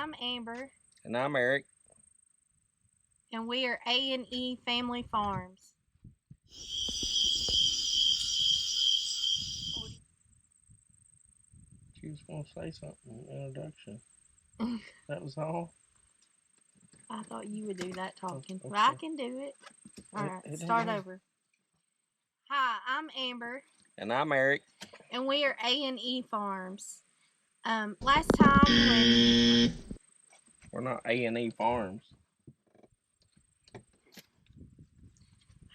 I'm Amber. And I'm Eric. And we are A&E Family Farms. You just want to say something in introduction. That was all? I thought you would do that talking, Okay. but I can do it. Alright, start over. Hi, I'm Amber. And I'm Eric. And we are A&E Farms. Last time when... We're not A&E Farms.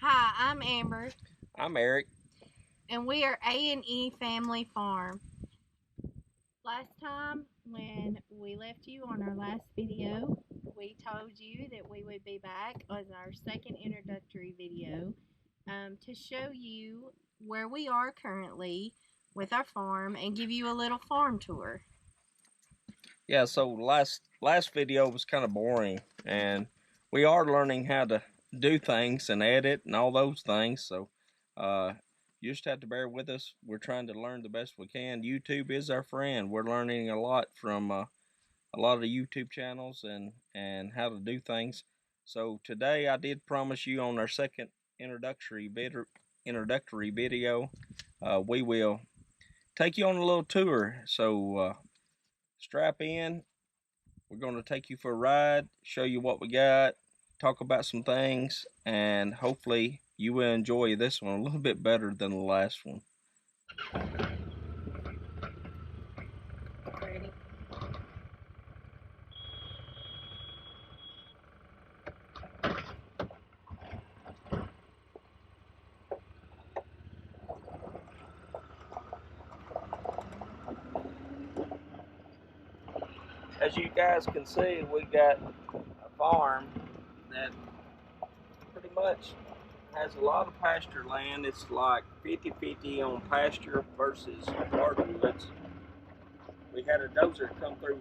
Hi, I'm Amber. I'm Eric. And we are A&E Family Farm. Last time when we left you on our last video, we told you that we would be back as our second introductory video to show you where we are currently with our farm and give you a little farm tour. Yeah, so last video was kind of boring, and we are learning how to do things and edit and all those things, so you just have to bear with us. We're trying to learn the best we can. YouTube is our friend. We're learning a lot from a lot of the YouTube channels and how to do things. So today I did promise you on our second introductory video, we will take you on a little tour. So strap in. We're going to take you for a ride, show you what we got, talk about some things, and hopefully you will enjoy this one a little bit better than the last one. Ready? As you guys can see, we got a farm that pretty much has a lot of pasture land. It's like 50-50 on pasture versus hardwoods. We had a dozer come through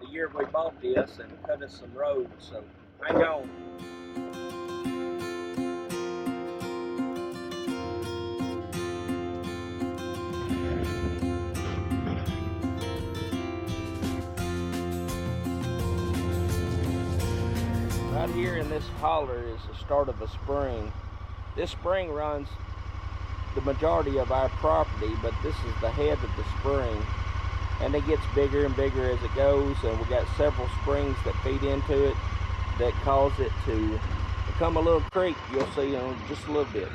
the year we bought this and cut us some roads, so hang on. Right here in this holler is the start of a spring. This spring runs the majority of our property, but this is the head of the spring, and it gets bigger and bigger as it goes, and we got several springs that feed into it that cause it to become a little creek. You'll see in just a little bit.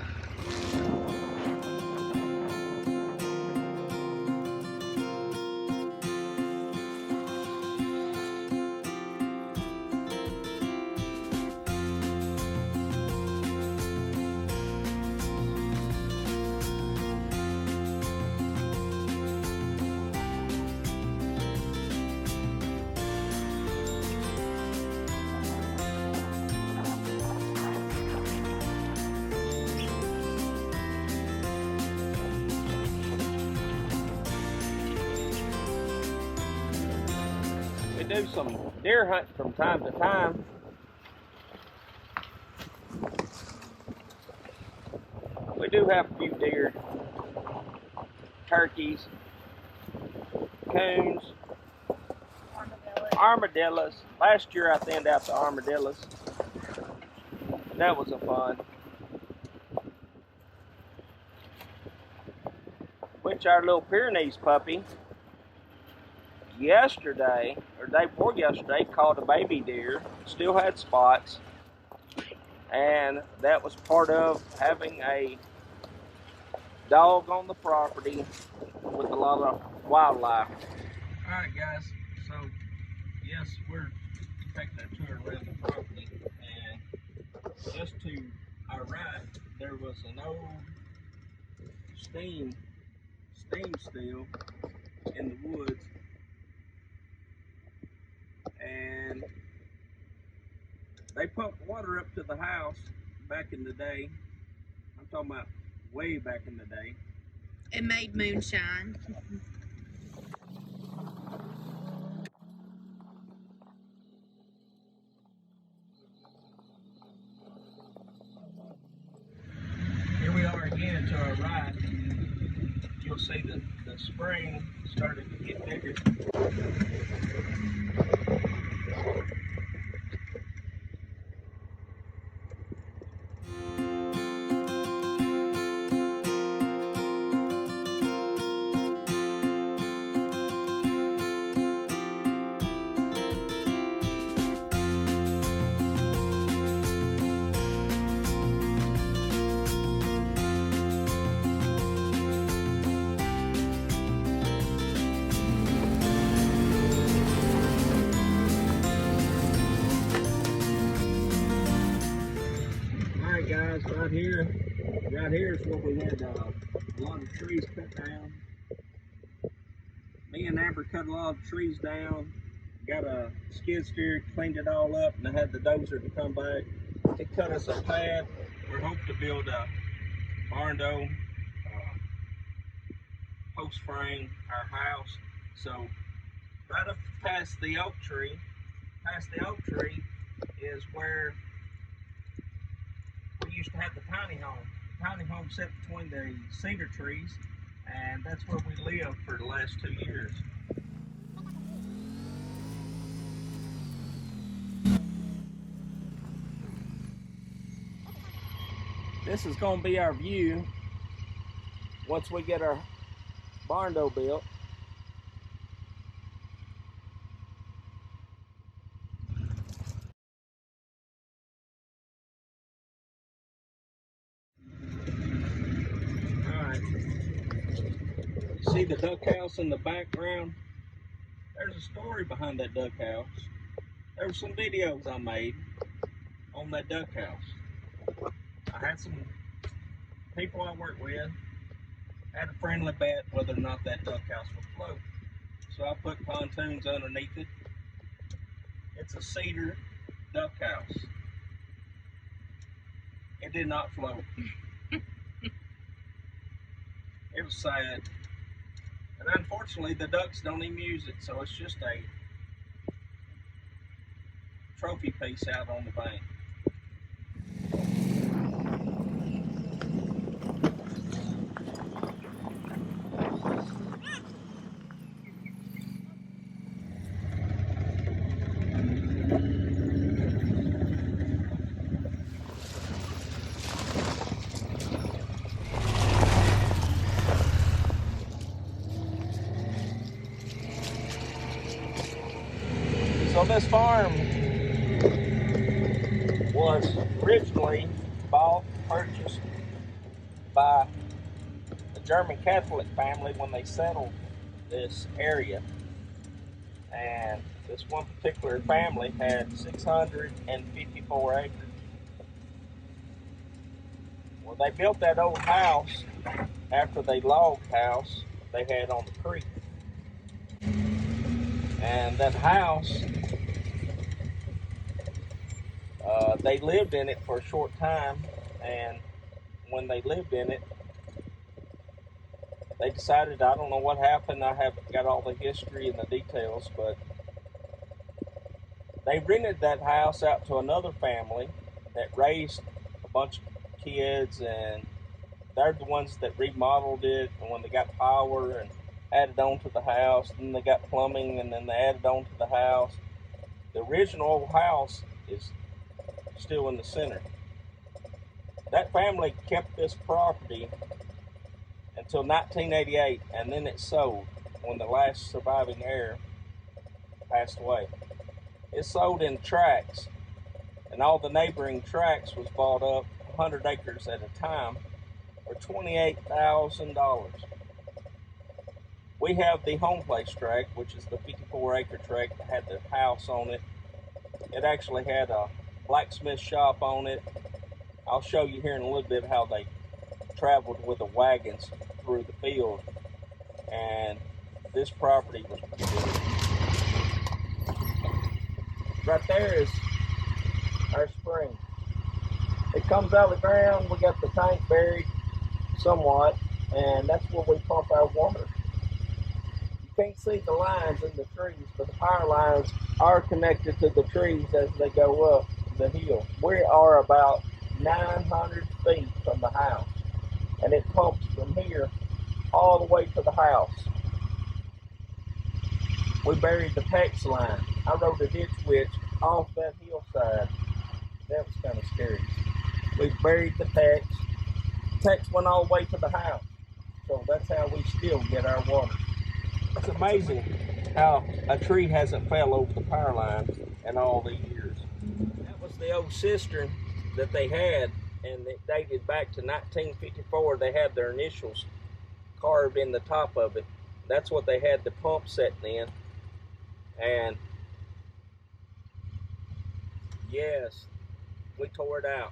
We do some deer hunts from time to time. We do have a few deer, turkeys, coons, armadillos. Last year I thinned out the armadillos. That was a fun. Which our little Pyrenees puppy yesterday, or day before yesterday, caught a baby deer. Still had spots, and that was part of having a dog on the property with a lot of wildlife. Alright guys, so yes, we're taking a tour around the property, and just to our right there was an old steam still in the woods, and they pumped water up to the house back in the day. I'm talking about way back in the day. It made moonshine. Here we are again to our right. You'll see the spring started to get bigger. Alright guys, right here is where we had a lot of trees cut down. Me and Amber cut a lot of trees down, got a skid steer, cleaned it all up, and I had the dozer to come back. It cut us a path. We hope to build a barn door, post frame our house. So right up past the oak tree is where we used to have the tiny home. The tiny home sat between the cedar trees, and that's where we lived for the last 2 years. This is going to be our view once we get our barn door built. Alright, see the duck house in the background? There's a story behind that duck house. There were some videos I made on that duck house. I had some people I work with had a friendly bet whether or not that duck house would float. So I put pontoons underneath it. It's a cedar duck house. It did not float. It was sad. And unfortunately the ducks don't even use it, so it's just a trophy piece out on the bank. So this farm was originally purchased by a German Catholic family when they settled this area. And this one particular family had 654 acres. Well, they built that old house after they log house they had on the creek. And that house, they lived in it for a short time, and when they lived in it, they decided, I don't know what happened, I haven't got all the history and the details, but they rented that house out to another family that raised a bunch of kids, and they're the ones that remodeled it, and when they got power and added on to the house, then they got plumbing, and then they added on to the house. The original old house is still in the center. That family kept this property until 1988, and then it sold when the last surviving heir passed away. It sold in tracts, and all the neighboring tracts was bought up 100 acres at a time for $28,000. We have the home place tract, which is the 54-acre tract that had the house on it. It actually had a blacksmith shop on it. I'll show you here in a little bit how they traveled with the wagons through the field. And this property was pretty good. Right there is our spring. It comes out of the ground. We got the tank buried somewhat, and that's where we pump our water. You can't see the lines in the trees, but the power lines are connected to the trees as they go up the hill. We are about 900 feet from the house, and it pumps from here all the way to the house. We buried the PEX line. I rode a ditch witch off that hillside. That was kind of scary. We buried the PEX. PEX went all the way to the house. So that's how we still get our water. It's amazing how a tree hasn't fell over the power line in all these years. That was the old cistern that they had, and it dated back to 1954. They had their initials carved in the top of it. That's what they had the pump setting in. And yes, we tore it out.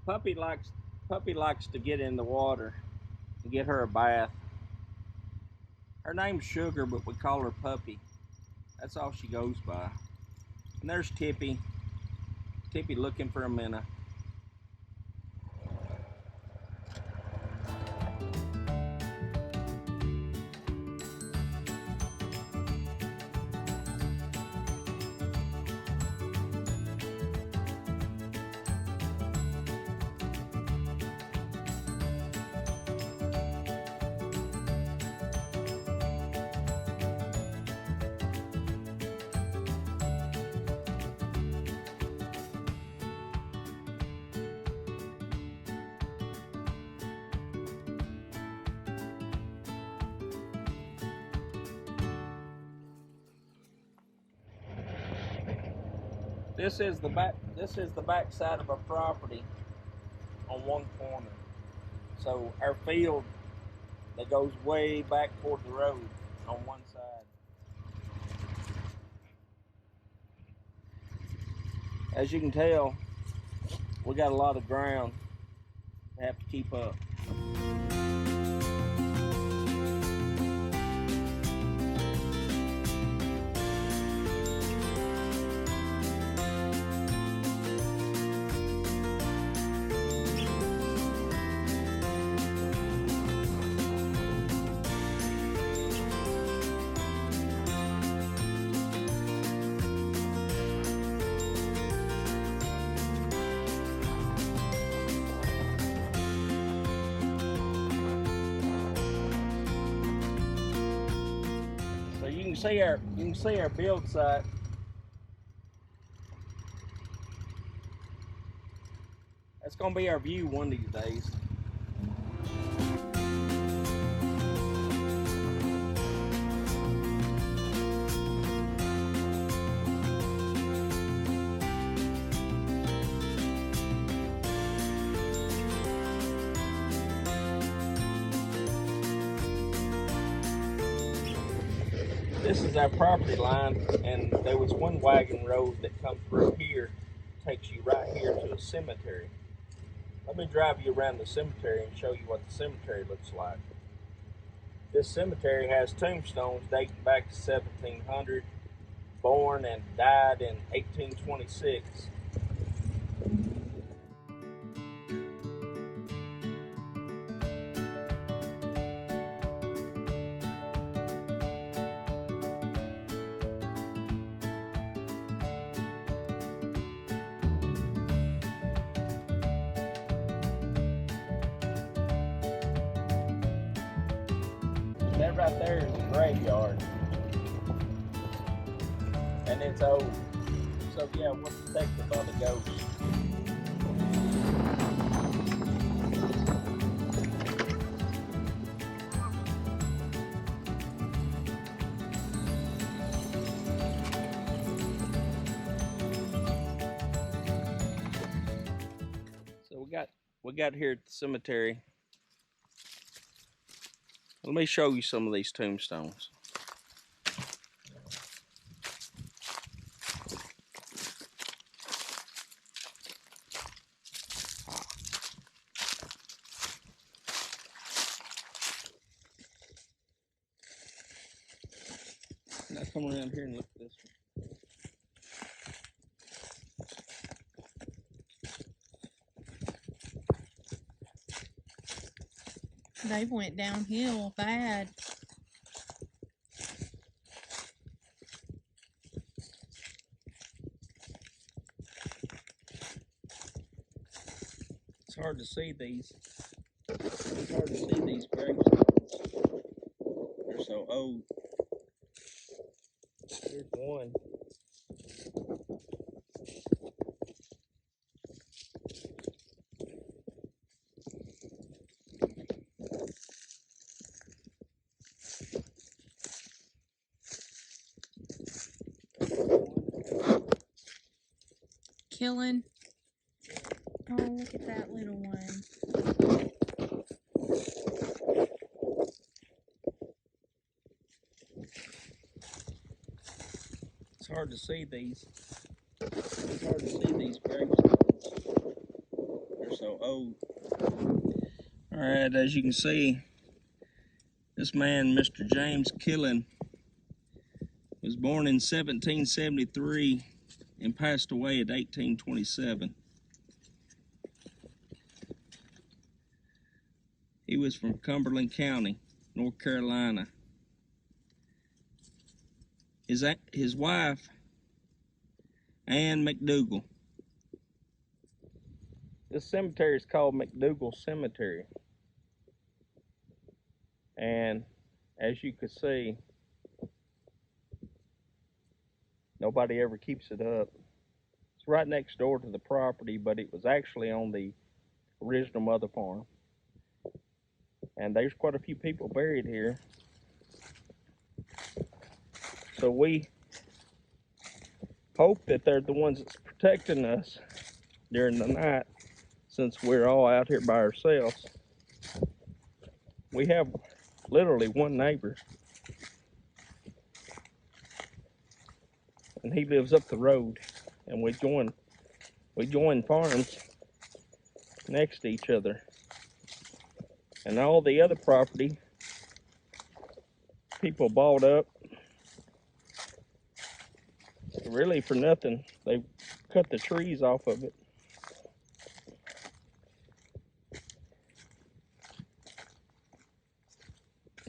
Puppy likes to get in the water and get her a bath. Her name's Sugar, but we call her Puppy. That's all she goes by. And there's Tippy. Tippy looking for a minute. This is the back side of our property on one corner. So our field that goes way back toward the road on one side. As you can tell, we got a lot of ground to have to keep up. You can see our build site. That's gonna be our view one of these days. This is our property line, and there was one wagon road that comes through here, takes you right here to a cemetery. Let me drive you around the cemetery and show you what the cemetery looks like. This cemetery has tombstones dating back to 1700, born and died in 1826. That right there is a graveyard, and it's old. So yeah, we're protected by the ghosts. So we got here at the cemetery. Let me show you some of these tombstones. Now come around here and look at this one. They went downhill bad. It's hard to see these. It's hard to see these gravestones. They're so old. Here's one. Killing. Oh, look at that little one. It's hard to see these. It's hard to see these gravestones. They're so old. Alright, as you can see, this man, Mr. James Killen, was born in 1773 and passed away at 1827. He was from Cumberland County, North Carolina. His wife, Ann McDougal. This cemetery is called McDougal Cemetery. And as you can see, nobody ever keeps it up. It's right next door to the property, but it was actually on the original mother farm. And there's quite a few people buried here. So we hope that they're the ones that's protecting us during the night, since we're all out here by ourselves. We have literally one neighbor, and he lives up the road, and we join farms next to each other. And all the other property people bought up really for nothing. They cut the trees off of it.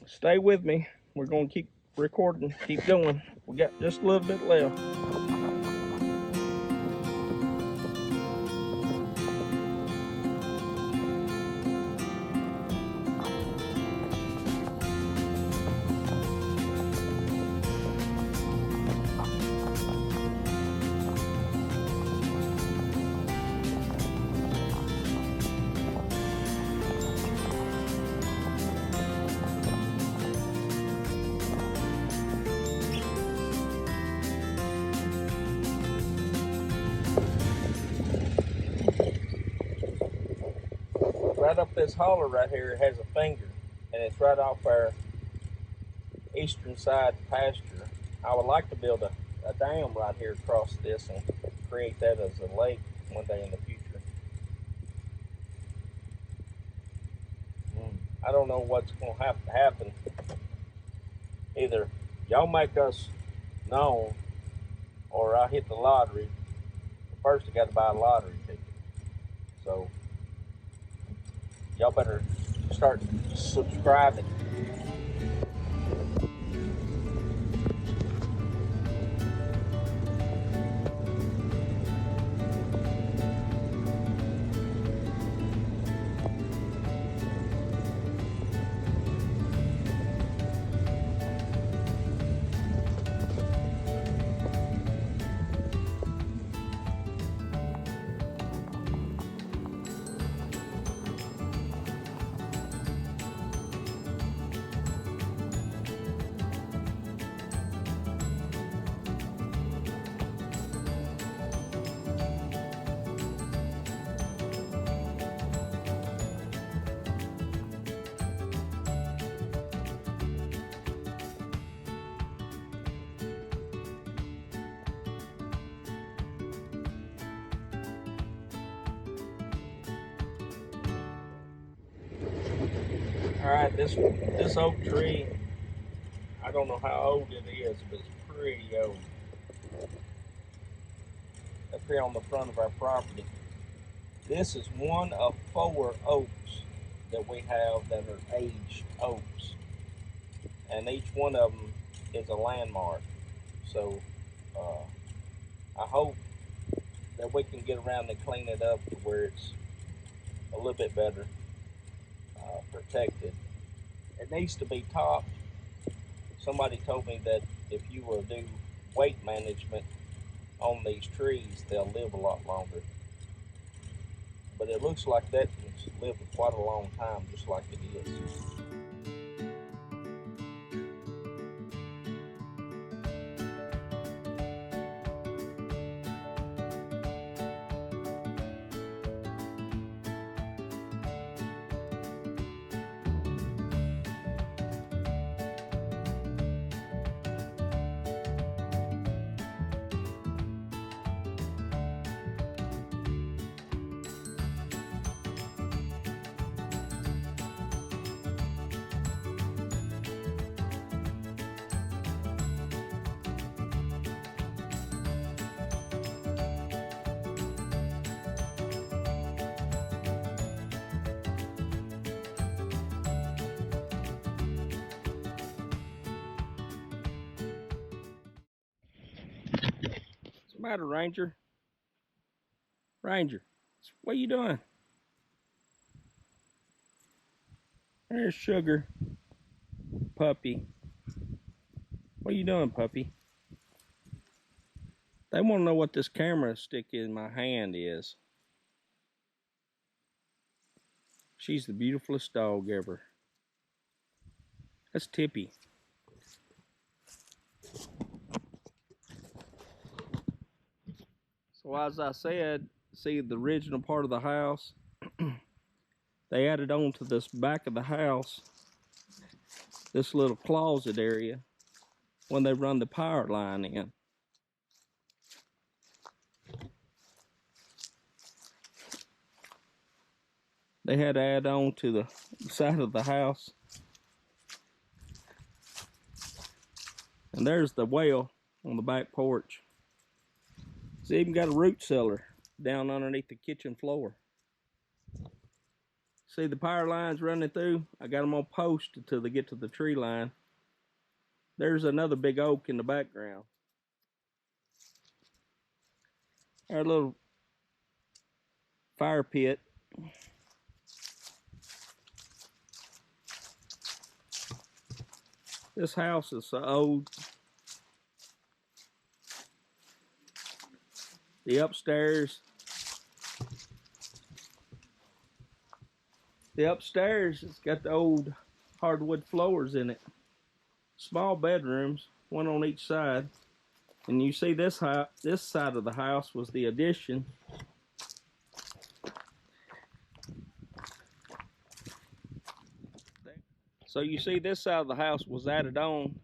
Stay with me. We're going to keep recording, keep going. We got just a little bit left. Right up this holler right here, it has a finger, and it's right off our eastern side pasture. I would like to build a dam right here across this and create that as a lake one day in the future. I don't know what's going to have to happen. Either y'all make us known or I hit the lottery. First, I got to buy a lottery ticket. So, y'all better start subscribing. All right, this oak tree, I don't know how old it is, but it's pretty old. Up here on the front of our property. This is one of 4 oaks that we have that are aged oaks. And each one of them is a landmark. So I hope that we can get around and clean it up to where it's a little bit better protected. It needs to be topped. Somebody told me that if you will do weight management on these trees, they'll live a lot longer. But it looks like that can live quite a long time, just like it is. What's the matter, Ranger? Ranger, what are you doing? There's Sugar. Puppy. What are you doing, puppy? They want to know what this camera stick in my hand is. She's the beautifulest dog ever. That's Tippy. So as I said, see the original part of the house? They added on to this back of the house, this little closet area, when they run the power line in. They had to add on to the side of the house. And there's the well on the back porch. It's even got a root cellar down underneath the kitchen floor. See the power lines running through? I got them on post until they get to the tree line. There's another big oak in the background. Our little fire pit. This house is so old. The upstairs has got the old hardwood floors in it. Small bedrooms, one on each side. And you see this side of the house was the addition. So you see this side of the house was added on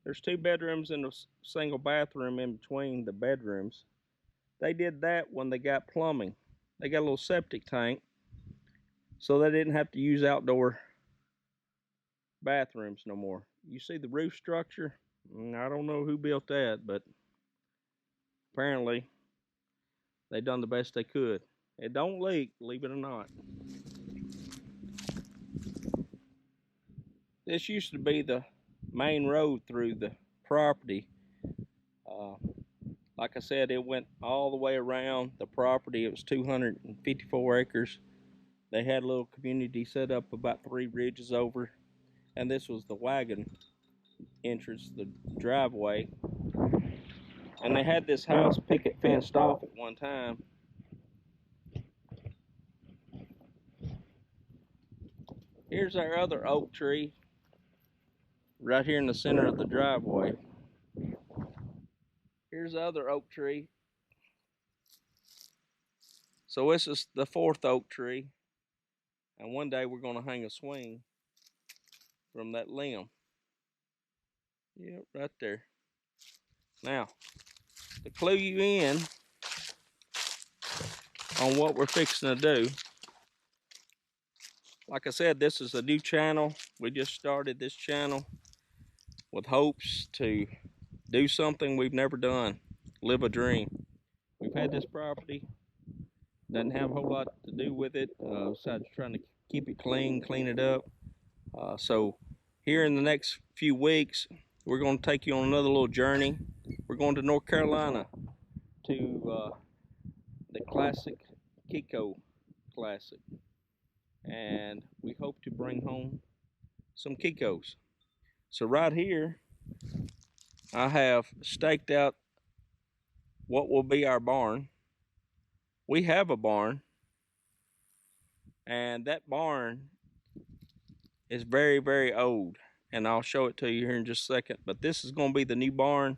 There's 2 bedrooms and a single bathroom in between the bedrooms. They did that when they got plumbing. They got a little septic tank, so they didn't have to use outdoor bathrooms no more. You see the roof structure? I don't know who built that, but apparently they done the best they could. It don't leak, believe it or not. This used to be the main road through the property. Like I said, it went all the way around the property. It was 254 acres. They had a little community set up about 3 ridges over, and this was the wagon entrance, the driveway. And they had this house picket fenced off at one time. Here's our other oak tree right here in the center of the driveway. Here's the other oak tree. So this is the 4th oak tree, and one day we're going to hang a swing from that limb. Yep, right there. Now, to clue you in on what we're fixing to do, like I said, this is a new channel. We just started this channel with hopes to do something we've never done, live a dream. We've had this property, doesn't have a whole lot to do with it, besides trying to keep it clean, clean it up. So here in the next few weeks, we're going to take you on another little journey. We're going to North Carolina to the Classic Kiko Classic, and we hope to bring home some Kikos. So right here, I have staked out what will be our barn. We have a barn, and that barn is very, very old, and I'll show it to you here in just a second. But this is going to be the new barn.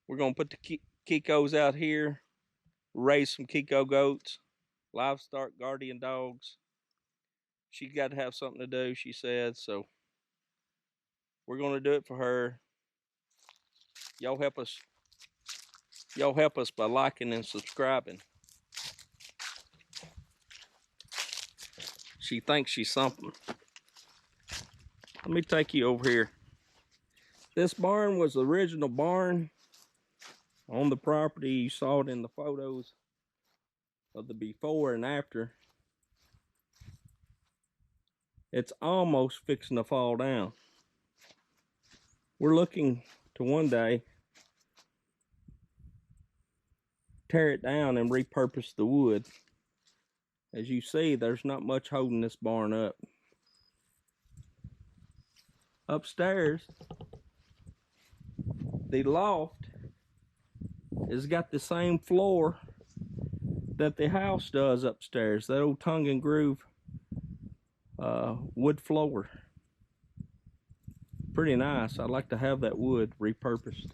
We're going to put the Kikos out here, raise some Kiko goats, livestock guardian dogs. She got to have something to do, she said, so we're going to do it for her. Y'all help us. Y'all help us by liking and subscribing. She thinks she's something. Let me take you over here. This barn was the original barn on the property. You saw it in the photos of the before and after. It's almost fixing to fall down. We're looking to one day tear it down and repurpose the wood. As you see, there's not much holding this barn up. Upstairs, the loft has got the same floor that the house does upstairs, that old tongue and groove wood floor. Pretty nice. I'd like to have that wood repurposed.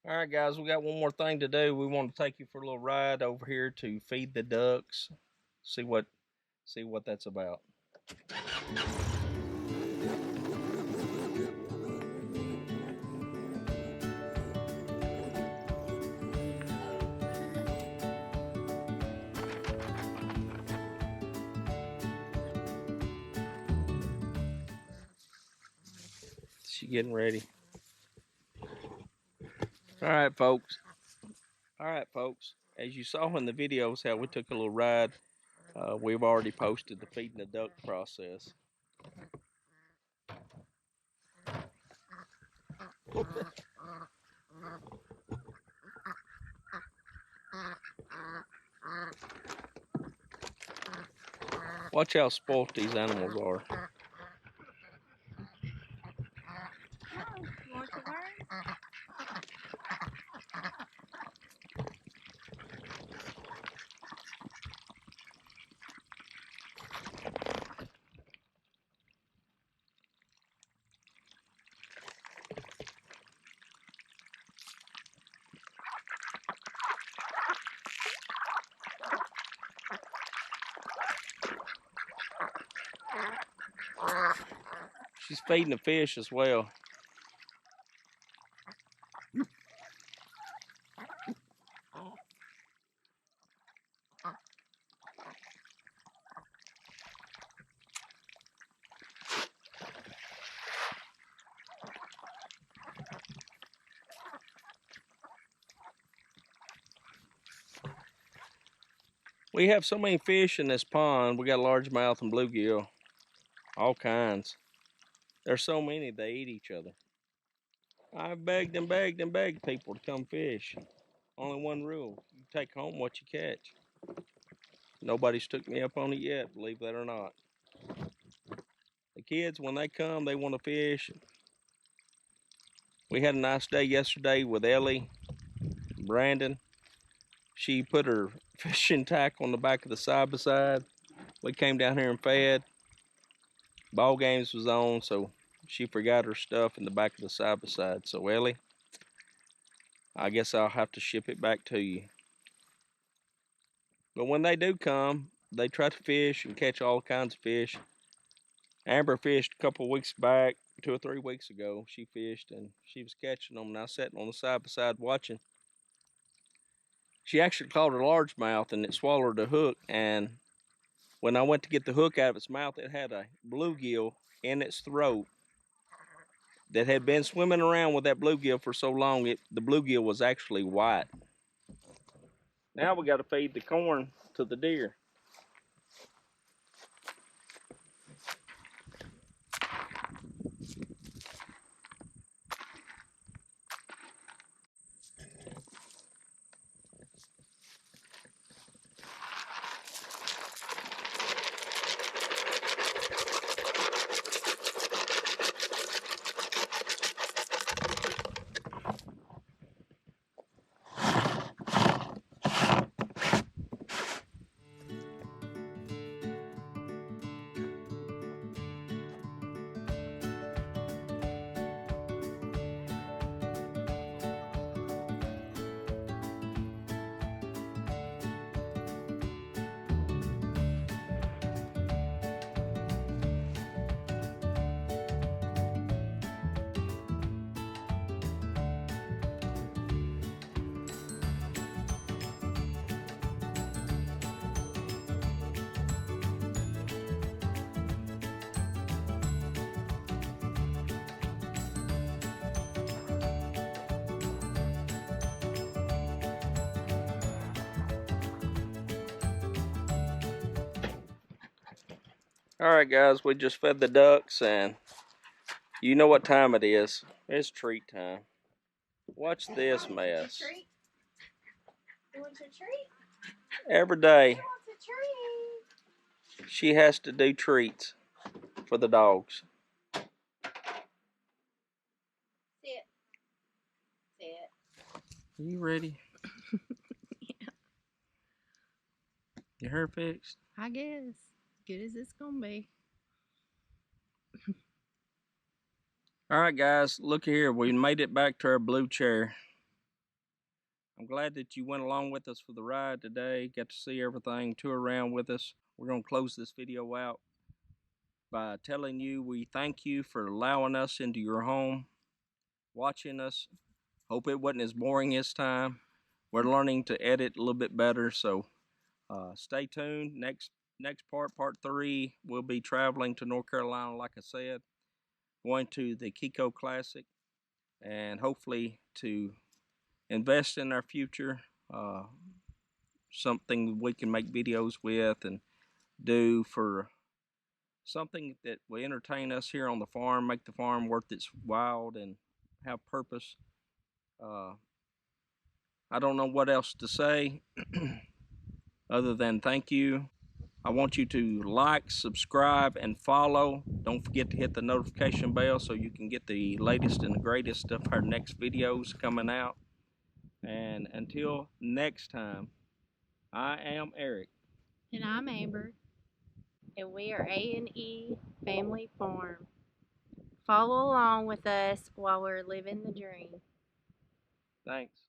All right, guys, we got one more thing to do. We want to take you for a little ride over here to feed the ducks. See what that's about. She getting ready. All right, folks. As you saw in the videos how we took a little ride, we've already posted the feeding the duck process. Watch how spoiled these animals are. You want to learn? She's feeding the fish as well. We have so many fish in this pond. We got largemouth and bluegill, all kinds. There's so many they eat each other. I've begged and begged and begged people to come fish. Only one rule: you take home what you catch. Nobody's took me up on it yet, believe that or not. The kids, when they come, they want to fish. We had a nice day yesterday with Ellie, Brandon. She put her fishing tack on the back of the side-by-side. We came down here and fed. Ball games was on, so she forgot her stuff in the back of the side-by-side. So Ellie, I guess I'll have to ship it back to you. But when they do come, they try to fish and catch all kinds of fish. Amber fished a couple of weeks back, 2 or 3 weeks ago. She fished and she was catching them, and I was sitting on the side-by-side watching. She actually caught a largemouth and it swallowed a hook, and when I went to get the hook out of its mouth, it had a bluegill in its throat that had been swimming around with that bluegill for so long, the bluegill was actually white. Now we got to feed the corn to the deer. Alright guys, we just fed the ducks and you know what time it is. It's treat time. Watch this mess. You want your treat? Every day She wants a treat. she has to do treats for the dogs. Sit. Sit. Are you ready? Yeah. Your hair fixed? I guess. Good as it's gonna be. Alright guys, look here. We made it back to our blue chair. I'm glad that you went along with us for the ride today. Got to see everything, tour around with us. We're going to close this video out by telling you we thank you for allowing us into your home, watching us. Hope it wasn't as boring this time. We're learning to edit a little bit better, so stay tuned. Next part 3, we'll be traveling to North Carolina, like I said, going to the Kiko Classic, and hopefully to invest in our future, something we can make videos with and do for something that will entertain us here on the farm, make the farm worth its while and have purpose. I don't know what else to say other than thank you. I want you to like, subscribe, and follow. Don't forget to hit the notification bell so you can get the latest and the greatest of our next videos coming out. And until next time, I am Eric. And I'm Amber. And we are A&E Family Farm. Follow along with us while we're living the dream. Thanks.